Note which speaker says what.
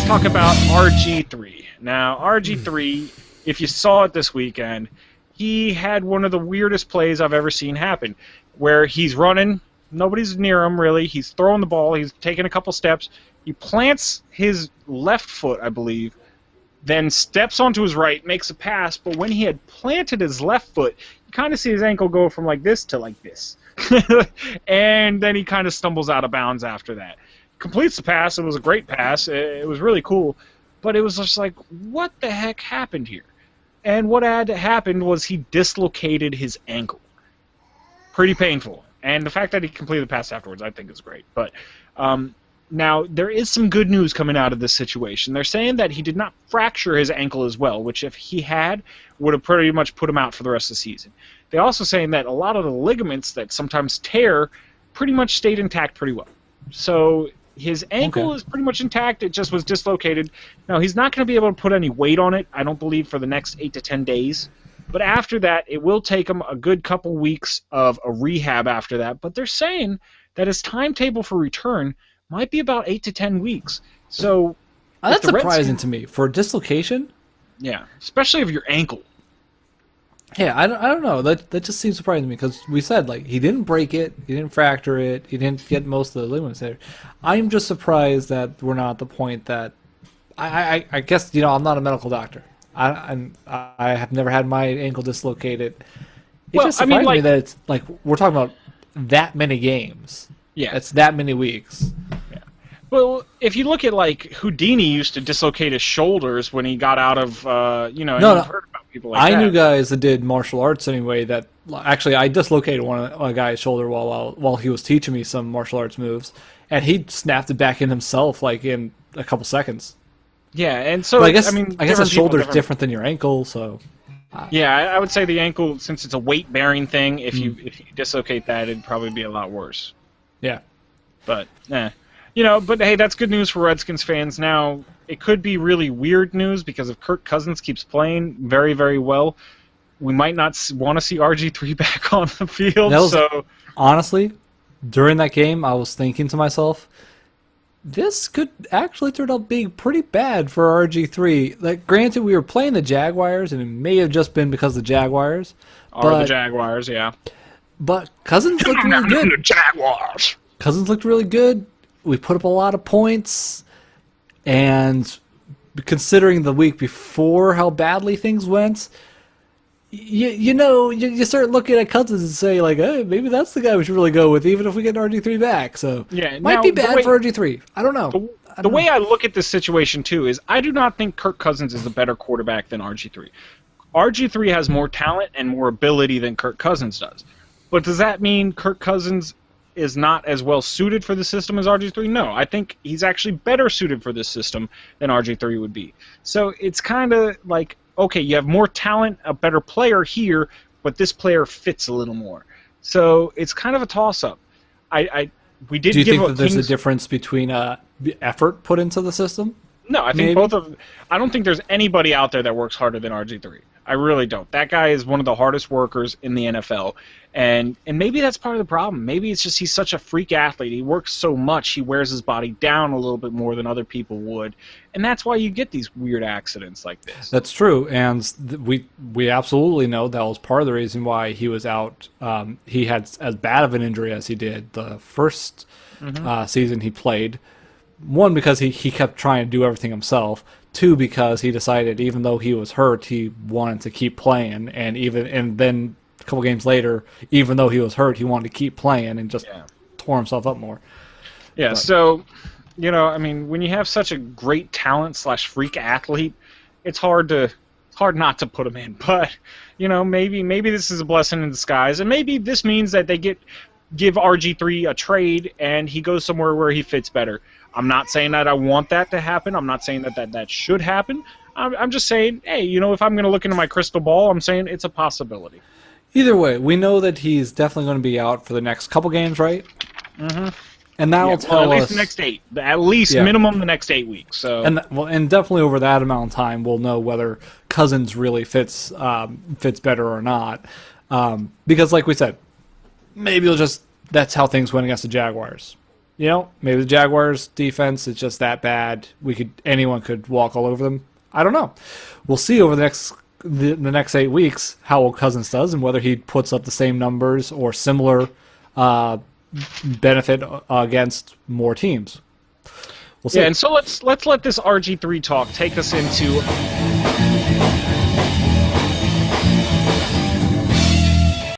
Speaker 1: let's talk about RG3. Now, RG3, if you saw it this weekend, he had one of the weirdest plays I've ever seen happen, where he's running, nobody's near him really, he's throwing the ball, he's taking a couple steps, he plants his left foot, I believe, then steps onto his right, makes a pass, but when he had planted his left foot, you kind of see his ankle go from like this to like this. And then he kind of stumbles out of bounds after that. Completes the pass, it was a great pass, it was really cool, but it was just like, what the heck happened here? And what had happened was he dislocated his ankle. Pretty painful. And the fact that he completed the pass afterwards, I think is great. But now, there is some good news coming out of this situation. They're saying that he did not fracture his ankle as well, which if he had, would have pretty much put him out for the rest of the season. They're also saying that a lot of the ligaments that sometimes tear pretty much stayed intact pretty well. So his ankle is pretty much intact. It just was dislocated. Now, he's not going to be able to put any weight on it, I don't believe, for the next 8 to 10 days. But after that, it will take him a good couple weeks of a rehab after that. But they're saying that his timetable for return might be about 8 to 10 weeks. So
Speaker 2: that's surprising to me. For a dislocation?
Speaker 1: Yeah, especially of your ankle.
Speaker 2: Yeah, I don't know. That just seems surprising to me because we said, like, he didn't break it, he didn't fracture it, he didn't get most of the ligaments there. I'm just surprised that we're not at the point that I guess, I'm not a medical doctor. I have never had my ankle dislocated. It just surprised me that it's like we're talking about that many games.
Speaker 1: Yeah,
Speaker 2: it's that many weeks.
Speaker 1: Yeah. Well, if you look at like Houdini used to dislocate his shoulders when he got out of you've heard about people like that.
Speaker 2: I knew guys that did martial arts anyway. That actually I dislocated a guy's shoulder while he was teaching me some martial arts moves, and he snapped it back in himself like in a couple seconds.
Speaker 1: Yeah, and so
Speaker 2: but I guess a shoulder's
Speaker 1: different
Speaker 2: different than your ankle, so.
Speaker 1: Yeah, I would say the ankle, since it's a weight-bearing thing, if you dislocate that, it'd probably be a lot worse.
Speaker 2: Yeah.
Speaker 1: But, but hey, that's good news for Redskins fans. Now, it could be really weird news because if Kirk Cousins keeps playing very, very well, we might not want to see RG3 back on the field.
Speaker 2: Honestly, during that game, I was thinking to myself, this could actually turn out being pretty bad for RG3. Like, granted, we were playing the Jaguars, and it may have just been because the Jaguars
Speaker 1: the Jaguars, yeah.
Speaker 2: But Cousins looked really good.
Speaker 1: The Jaguars.
Speaker 2: Cousins looked really good. We put up a lot of points, and considering the week before how badly things went, you start looking at Cousins and say, like, hey, maybe that's the guy we should really go with, even if we get RG3 back. So
Speaker 1: yeah,
Speaker 2: might be bad for RG3. I don't know.
Speaker 1: The way I look at this situation, too, is I do not think Kirk Cousins is a better quarterback than RG3. RG3 has more talent and more ability than Kirk Cousins does. But does that mean Kirk Cousins is not as well suited for the system as RG3? No, I think he's actually better suited for this system than RG3 would be. So it's kind of like, okay, you have more talent, a better player here, but this player fits a little more. So it's kind of a toss-up. Do you
Speaker 2: think that there's a difference between the effort put into the system?
Speaker 1: No, I think I don't think there's anybody out there that works harder than RG3. I really don't. That guy is one of the hardest workers in the NFL, and maybe that's part of the problem. Maybe it's just he's such a freak athlete. He works so much, he wears his body down a little bit more than other people would, and that's why you get these weird accidents like this.
Speaker 2: That's true, and we absolutely know that was part of the reason why he was out. He had as bad of an injury as he did the first season he played. One, because he kept trying to do everything himself. Two, because he decided even though he was hurt, he wanted to keep playing. And then a couple games later, even though he was hurt, he wanted to keep playing and just tore himself up more.
Speaker 1: Yeah, but. So, when you have such a great talent / freak athlete, it's hard not to put him in. But, maybe this is a blessing in disguise. And maybe this means that they give RG3 a trade and he goes somewhere where he fits better. I'm not saying that I want that to happen. I'm not saying that should happen. I'm just saying, hey, if I'm going to look into my crystal ball, I'm saying it's a possibility.
Speaker 2: Either way, we know that he's definitely going to be out for the next couple games, right?
Speaker 1: Mm-hmm.
Speaker 2: And that will tell us...
Speaker 1: at least the next 8. At least minimum the next 8 weeks. So.
Speaker 2: And definitely over that amount of time, we'll know whether Cousins really fits better or not. Because like we said, maybe that's how things went against the Jaguars. maybe the Jaguars' defense is just that bad. Anyone could walk all over them. I don't know. We'll see over the next 8 weeks how Cousins does and whether he puts up the same numbers or similar benefit against more teams. We'll see.
Speaker 1: Yeah, and so let's let this RG3 talk take us into